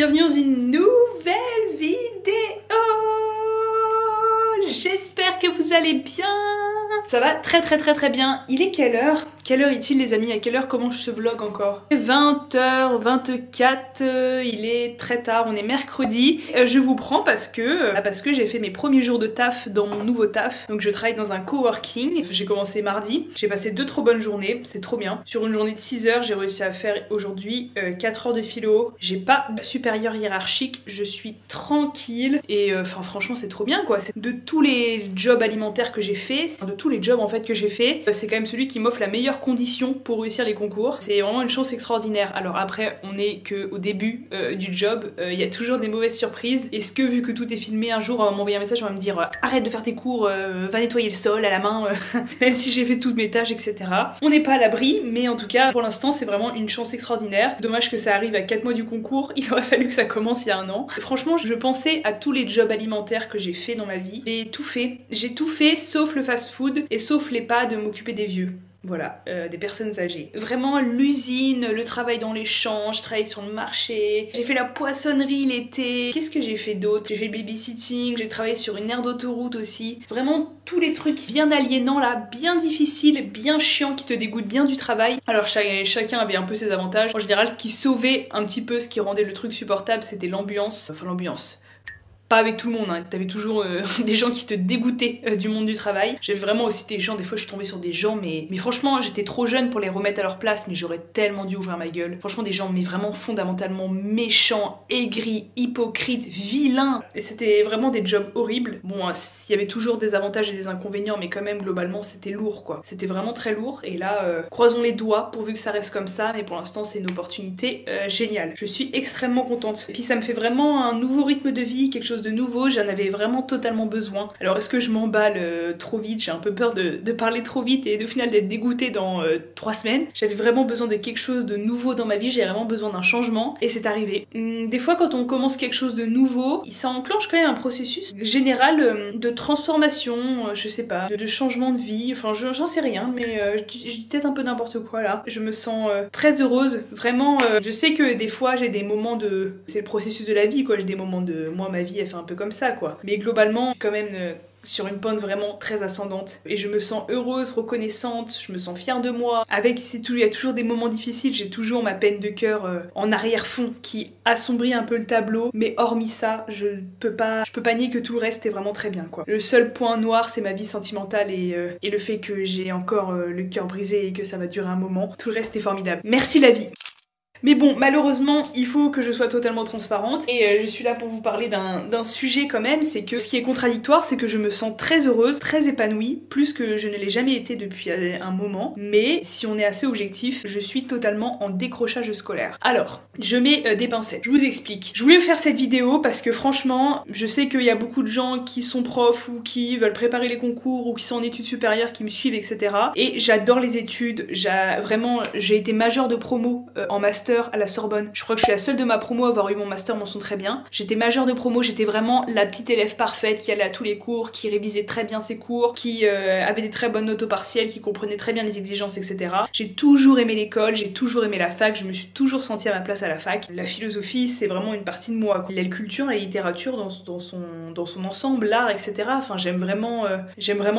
bienvenue dans une nouvelle vidéo. J'espère que vous allez bien. Ça va très bien. Il est quelle heure? Quelle heure est-il les amis? À quelle heure commence ce vlog encore? 20h24, il est très tard, on est mercredi. Je vous prends parce que j'ai fait mes premiers jours de taf dans mon nouveau taf. Donc je travaille dans un coworking. J'ai commencé mardi. J'ai passé 2 trop bonnes journées, c'est trop bien. Sur une journée de 6 heures, j'ai réussi à faire aujourd'hui 4 heures de philo. J'ai pas de supérieur hiérarchique, je suis tranquille. Et enfin franchement c'est trop bien quoi. De tous les jobs alimentaires que j'ai fait, de tous les jobs en fait que j'ai fait, c'est quand même celui qui m'offre la meilleure condition pour réussir les concours. C'est vraiment une chance extraordinaire. Alors après on est que au début du job, il y a toujours des mauvaises surprises. Est-ce que vu que tout est filmé, un jour on va m'envoyer un message, on va me dire arrête de faire tes cours, va nettoyer le sol à la main, même si j'ai fait toutes mes tâches etc. On n'est pas à l'abri, mais en tout cas pour l'instant c'est vraiment une chance extraordinaire. Dommage que ça arrive à 4 mois du concours, il aurait fallu que ça commence il y a un an. Franchement je pensais à tous les jobs alimentaires que j'ai fait dans ma vie. J'ai tout fait sauf le fast food et sauf les pas de m'occuper des vieux. Voilà, des personnes âgées. Vraiment l'usine, le travail dans les champs, je travaille sur le marché, j'ai fait la poissonnerie l'été. Qu'est-ce que j'ai fait d'autre? J'ai fait le babysitting, j'ai travaillé sur une aire d'autoroute aussi. Vraiment tous les trucs bien aliénants là, bien difficiles, bien chiants, qui te dégoûtent bien du travail. Alors chacun avait un peu ses avantages. En général ce qui sauvait un petit peu, ce qui rendait le truc supportable, c'était l'ambiance. Enfin l'ambiance. Pas avec tout le monde, hein. T'avais toujours des gens qui te dégoûtaient du monde du travail. J'avais vraiment aussi des gens, des fois je suis tombée sur des gens mais franchement j'étais trop jeune pour les remettre à leur place, mais j'aurais tellement dû ouvrir ma gueule. Franchement des gens mais vraiment fondamentalement méchants, aigris, hypocrites, vilains. Et c'était vraiment des jobs horribles. Bon, il y avait toujours des avantages et des inconvénients, mais quand même globalement c'était lourd quoi. C'était vraiment très lourd et là croisons les doigts pourvu que ça reste comme ça, mais pour l'instant c'est une opportunité géniale. Je suis extrêmement contente. Et puis ça me fait vraiment un nouveau rythme de vie, quelque chose de nouveau, j'en avais vraiment totalement besoin. Alors est-ce que je m'emballe trop vite? J'ai un peu peur de parler trop vite et au final d'être dégoûtée dans 3 semaines. J'avais vraiment besoin de quelque chose de nouveau dans ma vie, j'avais vraiment besoin d'un changement et c'est arrivé. Des fois quand on commence quelque chose de nouveau, ça enclenche quand même un processus général de transformation, je sais pas, de changement de vie, enfin j'en sais rien, mais je dis peut-être un peu n'importe quoi là. Je me sens très heureuse, vraiment. Je sais que des fois j'ai des moments de... C'est le processus de la vie quoi, j'ai des moments de... Moi ma vie elle fait un peu comme ça quoi. Mais globalement, quand même sur une pente vraiment très ascendante. Et je me sens heureuse, reconnaissante, je me sens fière de moi. Avec, il y a toujours des moments difficiles, j'ai toujours ma peine de cœur en arrière-fond qui assombrit un peu le tableau. Mais hormis ça, je peux pas nier que tout le reste est vraiment très bien quoi. Le seul point noir c'est ma vie sentimentale et le fait que j'ai encore le cœur brisé et que ça va durer un moment. Tout le reste est formidable. Merci la vie! Mais bon, malheureusement, il faut que je sois totalement transparente et je suis là pour vous parler d'un sujet quand même, c'est que ce qui est contradictoire, c'est que je me sens très heureuse, très épanouie, plus que je ne l'ai jamais été depuis un moment, mais si on est assez objectif, je suis totalement en décrochage scolaire. Alors, je mets des pincettes, je vous explique. Je voulais faire cette vidéo parce que franchement, je sais qu'il y a beaucoup de gens qui sont profs ou qui veulent préparer les concours ou qui sont en études supérieures, qui me suivent, etc. Et j'adore les études, vraiment, j'ai été majeure de promo en master à la Sorbonne. Je crois que je suis la seule de ma promo à avoir eu mon master mention très bien. J'étais majeure de promo, j'étais vraiment la petite élève parfaite qui allait à tous les cours, qui révisait très bien ses cours, qui avait des très bonnes notes au partiel, qui comprenait très bien les exigences, etc. J'ai toujours aimé l'école, j'ai toujours aimé la fac, je me suis toujours sentie à ma place à la fac. La philosophie, c'est vraiment une partie de moi. La culture, la littérature dans son ensemble, l'art, etc. Enfin, j'aime vraiment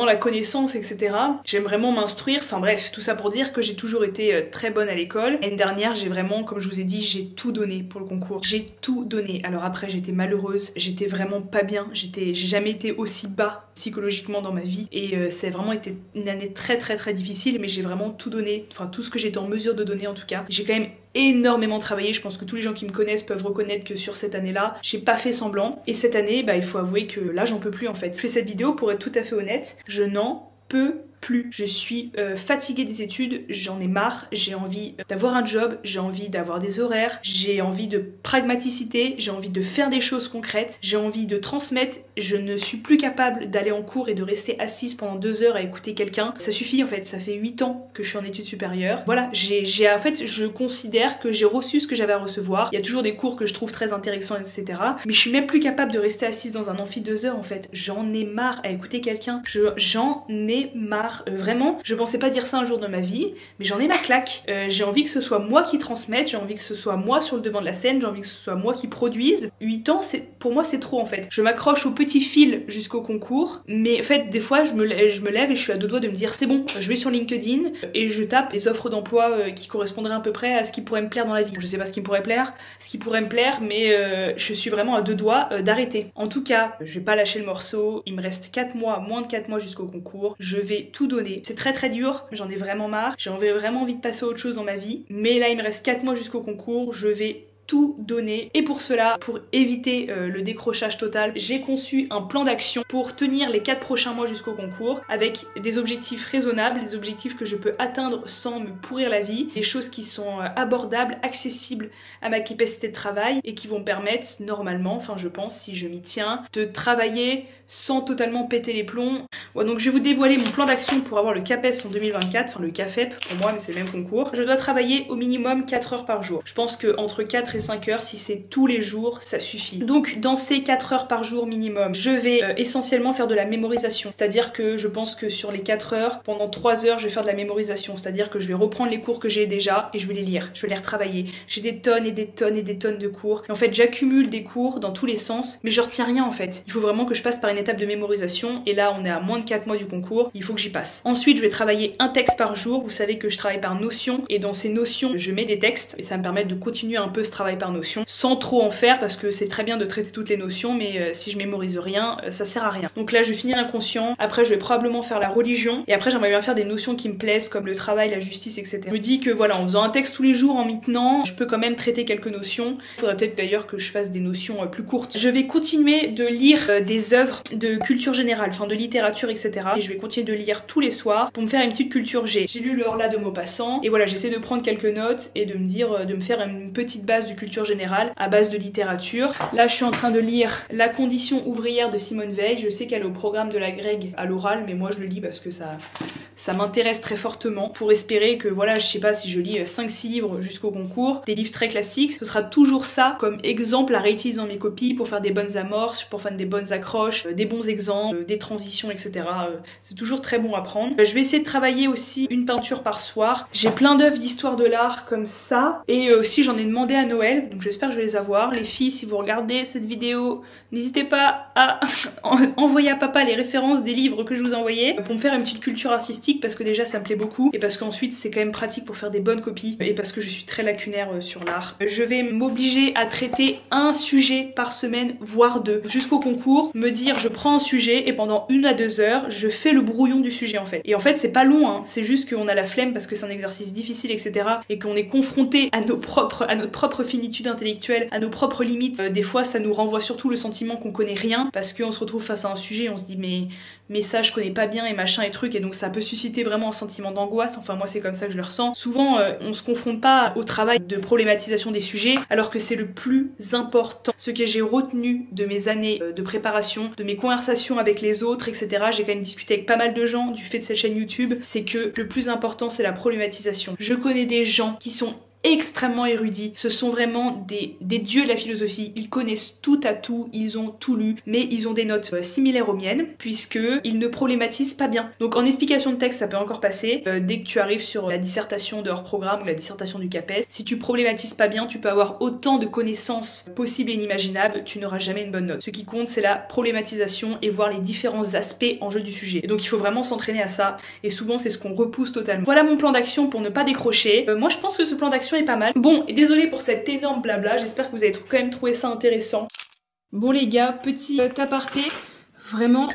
la connaissance, etc. J'aime vraiment m'instruire. Enfin bref, tout ça pour dire que j'ai toujours été très bonne à l'école. L'année dernière, j'ai vraiment, comme je vous ai dit, j'ai tout donné pour le concours. J'ai tout donné. Alors après, j'étais malheureuse, j'étais vraiment pas bien, j'ai jamais été aussi bas psychologiquement dans ma vie et c'est vraiment été une année très difficile, mais j'ai vraiment tout donné, enfin tout ce que j'étais en mesure de donner en tout cas. J'ai quand même énormément travaillé, je pense que tous les gens qui me connaissent peuvent reconnaître que sur cette année-là, j'ai pas fait semblant. Et cette année, bah il faut avouer que là j'en peux plus en fait. Je fais cette vidéo pour être tout à fait honnête, je n'en peux plus. Je suis fatiguée des études, j'en ai marre, j'ai envie d'avoir un job, j'ai envie d'avoir des horaires, j'ai envie de pragmaticité, j'ai envie de faire des choses concrètes, j'ai envie de transmettre, je ne suis plus capable d'aller en cours et de rester assise pendant 2 heures à écouter quelqu'un. Ça suffit en fait, ça fait 8 ans que je suis en études supérieures. Voilà, en fait je considère que j'ai reçu ce que j'avais à recevoir. Il y a toujours des cours que je trouve très intéressants, etc. Mais je suis même plus capable de rester assise dans un amphi 2 heures en fait. J'en ai marre à écouter quelqu'un. J'en ai marre marre. Vraiment, je pensais pas dire ça un jour de ma vie, mais j'en ai ma claque. J'ai envie que ce soit moi qui transmette, j'ai envie que ce soit moi sur le devant de la scène, j'ai envie que ce soit moi qui produise. 8 ans, pour moi c'est trop en fait. Je m'accroche au petit fil jusqu'au concours, mais en fait des fois je me lève et je suis à deux doigts de me dire c'est bon, je vais sur LinkedIn et je tape les offres d'emploi qui correspondraient à peu près à ce qui pourrait me plaire dans la vie. Je sais pas ce qui me pourrait plaire, mais je suis vraiment à deux doigts d'arrêter. En tout cas, je vais pas lâcher le morceau, il me reste 4 mois, moins de 4 mois jusqu'au concours, je vais tout donner. C'est très dur, j'en ai vraiment marre, j'ai vraiment envie de passer à autre chose dans ma vie, mais là il me reste 4 mois jusqu'au concours, je vais tout donner. Et pour cela, pour éviter le décrochage total, j'ai conçu un plan d'action pour tenir les 4 prochains mois jusqu'au concours avec des objectifs raisonnables, des objectifs que je peux atteindre sans me pourrir la vie, des choses qui sont abordables, accessibles à ma capacité de travail et qui vont me permettre normalement, enfin je pense si je m'y tiens, de travailler sans totalement péter les plombs. Ouais, donc je vais vous dévoiler mon plan d'action pour avoir le CAPES en 2024, enfin le CAFEP pour moi mais c'est le même concours. Je dois travailler au minimum 4 heures par jour. Je pense que entre 4 et 5 heures, si c'est tous les jours, ça suffit. Donc dans ces 4 heures par jour minimum, je vais essentiellement faire de la mémorisation. C'est-à-dire que je pense que sur les 4 heures, pendant 3 heures, je vais faire de la mémorisation. C'est-à-dire que je vais reprendre les cours que j'ai déjà et je vais les lire, je vais les retravailler. J'ai des tonnes et des tonnes et des tonnes de cours. Et en fait, j'accumule des cours dans tous les sens, mais je retiens rien en fait. Il faut vraiment que je passe par une étape de mémorisation et là, on est à moins de 4 mois du concours, il faut que j'y passe. Ensuite, je vais travailler un texte par jour. Vous savez que je travaille par notion et dans ces notions, je mets des textes et ça me permet de continuer un peu ce travail par notion sans trop en faire parce que c'est très bien de traiter toutes les notions mais si je mémorise rien ça sert à rien. Donc là je vais finir l'inconscient, après je vais probablement faire la religion et après j'aimerais bien faire des notions qui me plaisent comme le travail, la justice etc. Je me dis que voilà en faisant un texte tous les jours en m'y tenant je peux quand même traiter quelques notions. Il faudrait peut-être d'ailleurs que je fasse des notions plus courtes. Je vais continuer de lire des œuvres de culture générale, enfin de littérature etc. Et je vais continuer de lire tous les soirs pour me faire une petite culture G. J'ai lu le Horla de Maupassant et voilà j'essaie de prendre quelques notes et de me dire de me faire une petite base de culture générale à base de littérature. Là je suis en train de lire La condition ouvrière de Simone Veil. Je sais qu'elle est au programme de la Greg à l'oral mais moi je le lis parce que ça m'intéresse très fortement pour espérer que voilà je sais pas si je lis 5-6 livres jusqu'au concours, des livres très classiques, ce sera toujours ça comme exemple à réutiliser dans mes copies pour faire des bonnes amorces, pour faire des bonnes accroches, des bons exemples, des transitions etc. C'est toujours très bon à prendre. Je vais essayer de travailler aussi une peinture par soir. J'ai plein d'œuvres d'histoire de l'art comme ça et aussi j'en ai demandé à Noël donc j'espère que je vais les avoir. Les filles si vous regardez cette vidéo n'hésitez pas à envoyer à papa les références des livres que je vous ai envoyés pour me faire une petite culture artistique parce que déjà ça me plaît beaucoup et parce qu'ensuite c'est quand même pratique pour faire des bonnes copies et parce que je suis très lacunaire sur l'art. Je vais m'obliger à traiter un sujet par semaine voire 2 jusqu'au concours, me dire je prends un sujet et pendant 1 à 2 heures je fais le brouillon du sujet en fait. Et en fait c'est pas long hein, c'est juste qu'on a la flemme parce que c'est un exercice difficile etc. et qu'on est confronté à notre propre finitude intellectuelle, à nos propres limites. Des fois ça nous renvoie surtout le sentiment qu'on connaît rien parce qu'on se retrouve face à un sujet et on se dit mais ça je connais pas bien et machin et truc et donc ça peut susciter vraiment un sentiment d'angoisse, enfin moi c'est comme ça que je le ressens. Souvent on se confronte pas au travail de problématisation des sujets alors que c'est le plus important. Ce que j'ai retenu de mes années de préparation, de mes conversations avec les autres etc. J'ai quand même discuté avec pas mal de gens du fait de cette chaîne YouTube, c'est que le plus important c'est la problématisation. Je connais des gens qui sont extrêmement érudits, ce sont vraiment des dieux de la philosophie, ils connaissent tout à tout, ils ont tout lu, mais ils ont des notes similaires aux miennes, puisque ils ne problématisent pas bien. Donc en explication de texte ça peut encore passer, dès que tu arrives sur la dissertation de hors programme ou la dissertation du CAPES, si tu problématises pas bien, tu peux avoir autant de connaissances possibles et inimaginables, tu n'auras jamais une bonne note. Ce qui compte c'est la problématisation et voir les différents aspects en jeu du sujet. Et donc il faut vraiment s'entraîner à ça, et souvent c'est ce qu'on repousse totalement. Voilà mon plan d'action pour ne pas décrocher. Moi je pense que ce plan d'action est pas mal. Bon, et désolé pour cet énorme blabla, j'espère que vous avez quand même trouvé ça intéressant. Bon les gars, petit aparté, vraiment...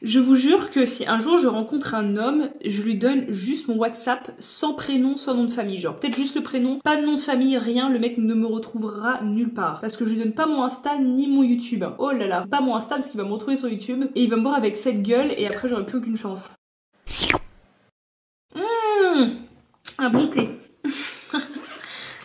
Je vous jure que si un jour je rencontre un homme, je lui donne juste mon WhatsApp sans prénom, sans nom de famille. Genre peut-être juste le prénom, pas de nom de famille, rien, le mec ne me retrouvera nulle part. Parce que je lui donne pas mon Insta ni mon YouTube. Oh là là, pas mon Insta parce qu'il va me retrouver sur YouTube et il va me voir avec cette gueule et après j'aurai plus aucune chance. Un bon thé.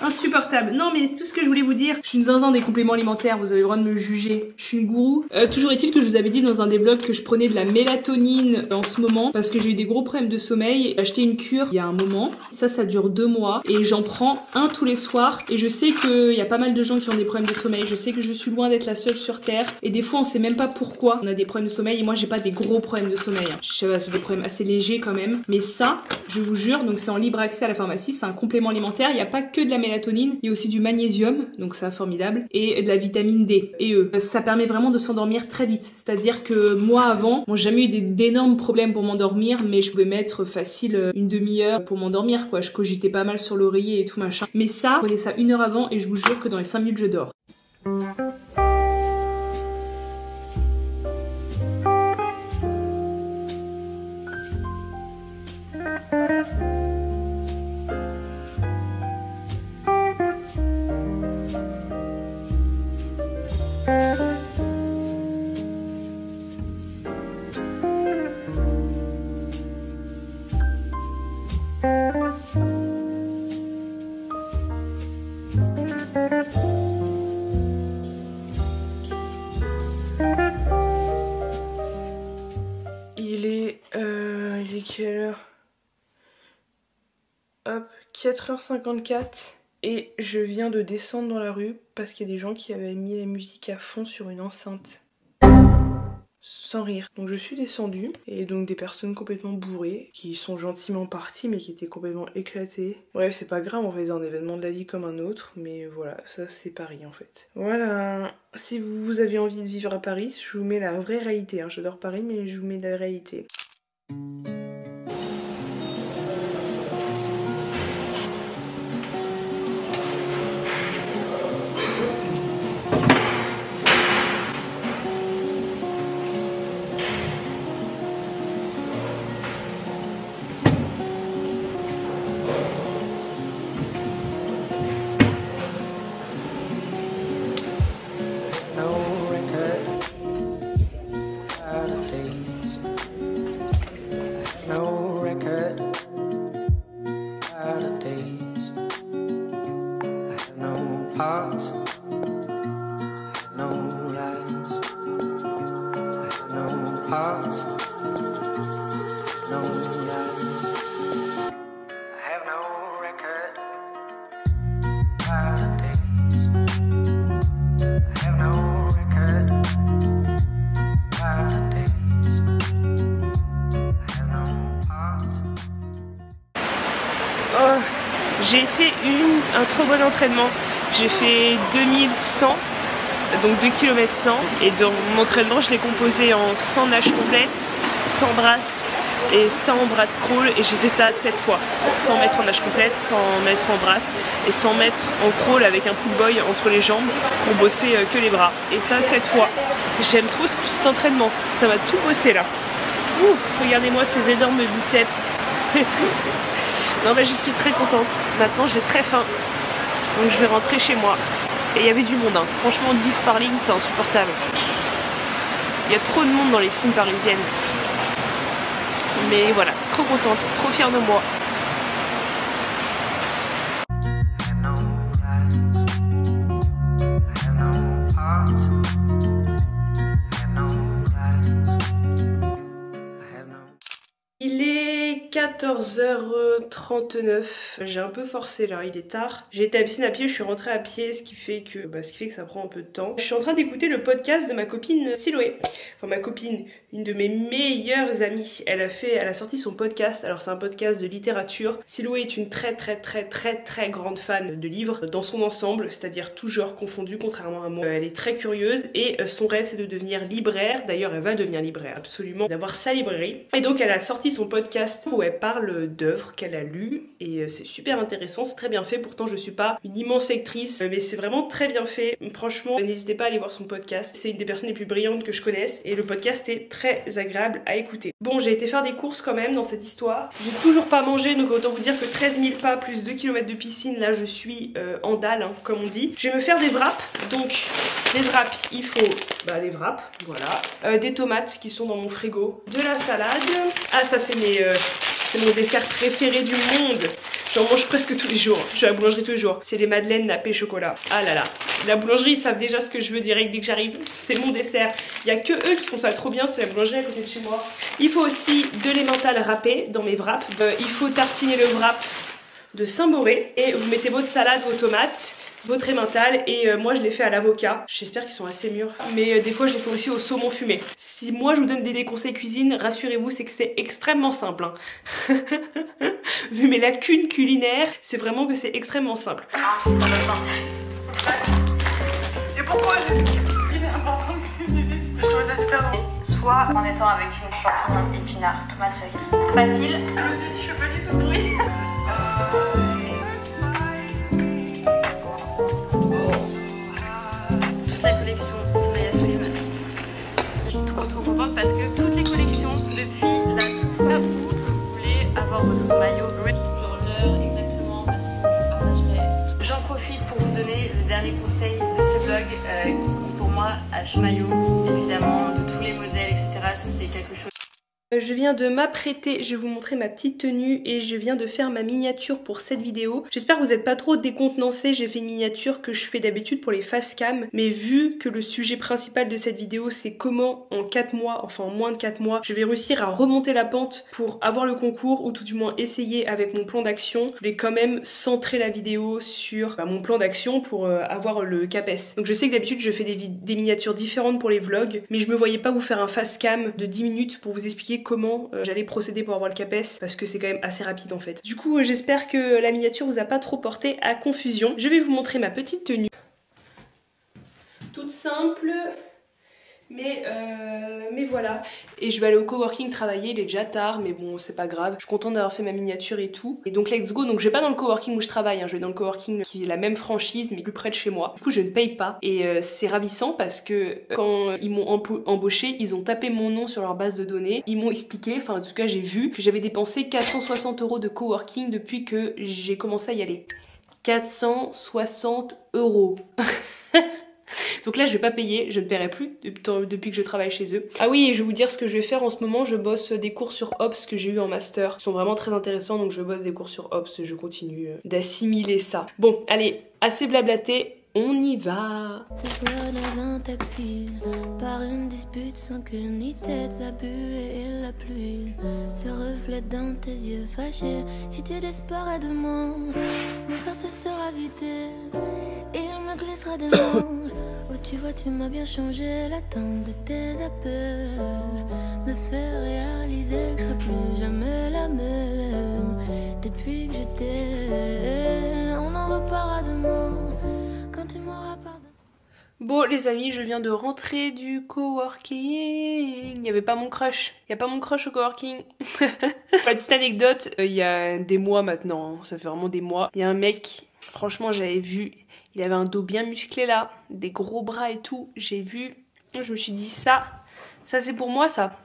insupportable. Non mais tout ce que je voulais vous dire, je suis une zinzin des compléments alimentaires, vous avez le droit de me juger, je suis une gourou. Toujours est-il que je vous avais dit dans un des vlogs que je prenais de la mélatonine en ce moment parce que j'ai eu des gros problèmes de sommeil. J'ai acheté une cure il y a un moment, ça dure 2 mois et j'en prends un tous les soirs et je sais qu'il y a pas mal de gens qui ont des problèmes de sommeil, je sais que je suis loin d'être la seule sur terre et des fois on sait même pas pourquoi on a des problèmes de sommeil et moi j'ai pas des gros problèmes de sommeil. J'ai des problèmes assez légers quand même, mais ça, je vous jure, donc c'est en libre accès à la pharmacie, c'est un complément alimentaire, il n'y a pas que de la mélatonine, il y a aussi du magnésium, donc ça formidable, et de la vitamine D et E. Ça permet vraiment de s'endormir très vite, c'est-à-dire que moi avant, j'ai jamais eu d'énormes problèmes pour m'endormir, mais je pouvais mettre facile une demi-heure pour m'endormir quoi, je cogitais pas mal sur l'oreiller et tout machin. Mais ça, prenez ça 1 heure avant et je vous jure que dans les 5 minutes je dors. Il est quelle heure? Hop, 4h54 et je viens de descendre dans la rue parce qu'il y a des gens qui avaient mis la musique à fond sur une enceinte. Sans rire. Donc je suis descendue et donc des personnes complètement bourrées qui sont gentiment parties mais qui étaient complètement éclatées. Bref, c'est pas grave, on fait un événement de la vie comme un autre, mais voilà, ça c'est Paris en fait. Voilà, si vous avez envie de vivre à Paris, je vous mets la vraie réalité, hein. J'adore Paris mais je vous mets la réalité. J'ai fait un trop bon entraînement. J'ai fait 2100, donc 2 km 100. Et dans mon entraînement, je l'ai composé en 100 nages complètes, 100 brasses et 100 bras de crawl. Et j'ai fait ça 7 fois. 100 mètres en nage complète, 100 mètres en brasse et 100 mètres en crawl avec un pull boy entre les jambes pour bosser que les bras. Et ça 7 fois. J'aime trop cet entraînement. Ça va tout bosser là. Ouh, regardez-moi ces énormes biceps. Non mais je suis très contente. Maintenant j'ai très faim. Donc je vais rentrer chez moi. Et il y avait du monde, hein. Franchement 10 par ligne c'est insupportable. Il y a trop de monde dans les piscines parisiennes. Mais voilà, trop contente, trop fière de moi. Il est 14h39, j'ai un peu forcé là, il est tard. J'ai été à la piscine à pied, je suis rentrée à pied, ce qui fait que ça prend un peu de temps. Je suis en train d'écouter le podcast de ma copine Siloé. Enfin ma copine, une de mes meilleures amies. Elle a sorti son podcast, alors c'est un podcast de littérature. Siloé est une très grande fan de livres dans son ensemble, c'est-à-dire tout genre confondu contrairement à moi. Elle est très curieuse et son rêve c'est de devenir libraire. D'ailleurs elle va devenir libraire, absolument, d'avoir sa librairie. Et donc elle a sorti son podcast où elle parle d'œuvres qu'elle a lues et c'est super intéressant, c'est très bien fait. Pourtant je suis pas une immense lectrice mais c'est vraiment très bien fait. Franchement n'hésitez pas à aller voir son podcast, c'est une des personnes les plus brillantes que je connaisse et le podcast est très agréable à écouter. Bon, j'ai été faire des courses quand même dans cette histoire. J'ai toujours pas mangé, donc autant vous dire que 13 000 pas plus 2 km de piscine, là je suis en dalle, hein, comme on dit. Je vais me faire des wraps, donc les wraps, il faut les wraps, voilà. Des tomates qui sont dans mon frigo, de la salade. Ah ça c'est mon dessert préféré du monde. J'en mange presque tous les jours. Je suis à la boulangerie tous les jours. C'est les madeleines nappées chocolat. Ah là là. La boulangerie, ils savent déjà ce que je veux direct dès que j'arrive. C'est mon dessert. Il y a que eux qui font ça trop bien. C'est la boulangerie à côté de chez moi. Il faut aussi de l'emmental râpé dans mes wraps. Il faut tartiner le wrap de Saint-Boré. Et vous mettez votre salade, vos tomates, votre emmental, et moi je les fais à l'avocat. J'espère qu'ils sont assez mûrs, mais des fois je les fais aussi au saumon fumé. Si moi je vous donne des conseils cuisine, rassurez-vous, c'est que c'est extrêmement simple hein. Vu mes lacunes culinaires, c'est vraiment que c'est extrêmement simple. Et pourquoi c'est important de cuisiner? Je trouve ça super drôle. Soit en étant avec une champignon, épinards, tomates cerises. Facile. Je me suis dit je fais pas du tout de bruit. La collection Somaya Suleiman. Je suis trop contente parce que toutes les collections depuis la toute fois où vous voulez avoir votre maillot genre l'heure exactement parce que je partagerai. J'en profite pour vous donner le dernier conseil de ce vlog qui pour moi H maillot évidemment de tous les modèles etc. C'est quelque chose. Je viens de m'apprêter, je vais vous montrer ma petite tenue et je viens de faire ma miniature pour cette vidéo. J'espère que vous n'êtes pas trop décontenancés, j'ai fait une miniature que je fais d'habitude pour les face cam, mais vu que le sujet principal de cette vidéo c'est comment en 4 mois, enfin en moins de 4 mois, je vais réussir à remonter la pente pour avoir le concours ou tout du moins essayer avec mon plan d'action, je vais quand même centrer la vidéo sur mon plan d'action pour avoir le CAPES. Donc je sais que d'habitude je fais des miniatures différentes pour les vlogs, mais je me voyais pas vous faire un face cam de 10 minutes pour vous expliquer comment j'allais procéder pour avoir le CAPES parce que c'est quand même assez rapide en fait. Du coup j'espère que la miniature vous a pas trop porté à confusion. Je vais vous montrer ma petite tenue. Toute simple. Mais voilà. Et je vais aller au coworking travailler, il est déjà tard, mais bon c'est pas grave. Je suis contente d'avoir fait ma miniature et tout. Et donc let's go, donc je vais pas dans le coworking où je travaille, hein. Je vais dans le coworking qui est la même franchise mais plus près de chez moi. Du coup je ne paye pas. Et c'est ravissant parce que quand ils m'ont embauché, ils ont tapé mon nom sur leur base de données. Ils m'ont expliqué, enfin en tout cas j'ai vu que j'avais dépensé 460 € de coworking depuis que j'ai commencé à y aller. 460 €. Donc là je vais pas payer, je ne paierai plus depuis que je travaille chez eux. Ah oui, et je vais vous dire ce que je vais faire en ce moment, je bosse des cours sur Ops que j'ai eu en master. Ils sont vraiment très intéressants donc je bosse des cours sur Ops, je continue d'assimiler ça. Bon, allez, assez blablaté. On y va. Ce soir dans un taxi, par une dispute sans queue ni tête, la buée et la pluie se reflètent dans tes yeux fâchés. Si tu disparais de moi, mon cœur se sera vidé, il me glissera des mots. Oh tu vois tu m'as bien changé, l'attente de tes appels me fait réaliser que je serai plus jamais la même. Depuis que je t'ai, on en reparlera demain. Bon les amis, je viens de rentrer du coworking. Il n'y avait pas mon crush. Il n'y a pas mon crush au coworking. Petite anecdote, il y a des mois maintenant, hein, ça fait vraiment des mois. Il y a un mec, franchement j'avais vu, il avait un dos bien musclé là, des gros bras et tout. J'ai vu, je me suis dit ça c'est pour moi ça.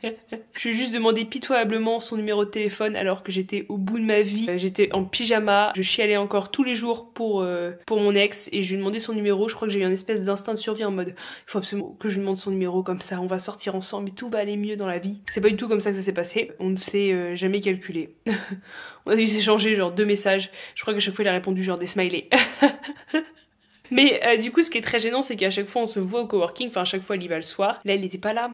Je lui ai juste demandé pitoyablement son numéro de téléphone alors que j'étais au bout de ma vie. J'étais en pyjama, je chialais encore tous les jours pour mon ex et je lui ai demandé son numéro. Je crois que j'ai eu une espèce d'instinct de survie en mode il faut absolument que je lui demande son numéro, comme ça on va sortir ensemble et tout va aller mieux dans la vie. C'est pas du tout comme ça que ça s'est passé, on ne s'est jamais calculé. On a dû s'échanger genre 2 messages, je crois qu'à chaque fois il a répondu genre des smileys. Mais du coup ce qui est très gênant c'est qu'à chaque fois on se voit au coworking, enfin à chaque fois il y va le soir. Là il était pas là,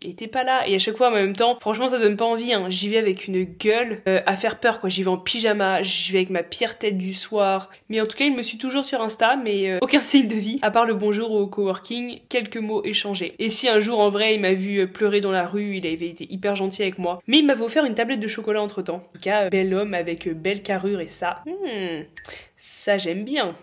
et à chaque fois en même temps franchement ça donne pas envie hein. J'y vais avec une gueule à faire peur quoi, j'y vais en pyjama, j'y vais avec ma pire tête du soir. Mais en tout cas il me suit toujours sur Insta mais aucun signe de vie, à part le bonjour au coworking, quelques mots échangés. Et si un jour en vrai il m'a vu pleurer dans la rue, il avait été hyper gentil avec moi. Mais il m'avait offert une tablette de chocolat entre temps. En tout cas bel homme avec belle carrure et ça, ça j'aime bien.